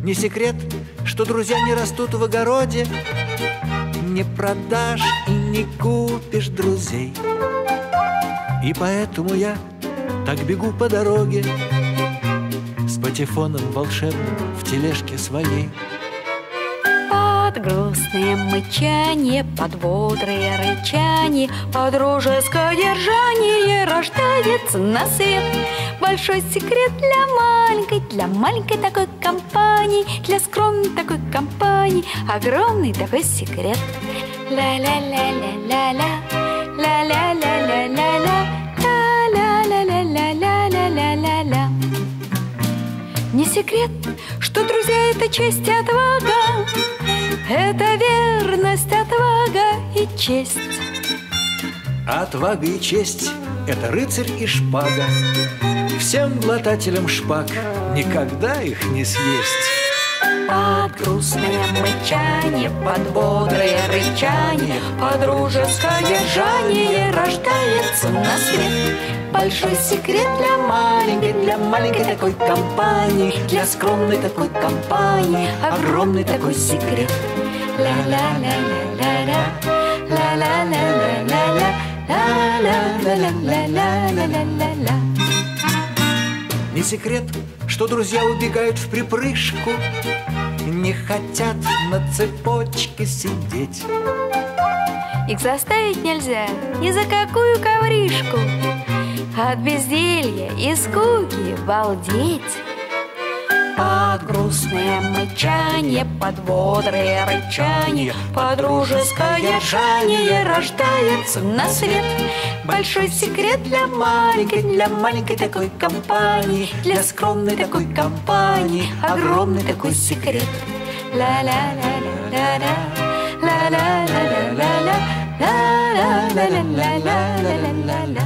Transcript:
Не секрет, что друзья не растут в огороде. Не продашь и не купишь друзей. И поэтому я так бегу по дороге с патефоном волшебным в тележке своей. Под грустное мычание, под бодрое рычание, под дружеское держание рождается на свет большой секрет для маленькой такой компании, для скромной такой компании, огромный такой секрет. Ла-ла-ла-ла-ла-ла, ла-ла-ла-ла-ла-ла, ла-ла-ла-ла-ла-ла-ла-ла. Не секрет, что друзья — это честь и отвага, это верность, отвага и честь. Отвага и честь — это рыцарь и шпага. Всем глотателям шпаг никогда их не съесть. Под грустное мычание, под бодрое рычание, под дружеское держание рождается на свет большой секрет для маленькой такой компании, для скромной такой компании, огромный такой секрет. Ла-ла-ла-ла-ла-ла, ла-ла-ла-ла-ла-ла, ла-ла-ла-ла-ла-ла-ла-ла. Не секрет, что друзья убегают в припрыжку, не хотят на цепочке сидеть. Их заставить нельзя ни за какую ковришку, от безделья и скуки балдеть. Под грустное мычание, под бодрое рычание, под дружеское держание рождается на свет большой секрет для маленькой такой компании, для скромной такой компании, огромный такой секрет. Ла-ла-ла-ла-ла-ла, ла-ла-ла-ла-ла-ла, ла-ла-ла-ла-ла-ла-ла-ла.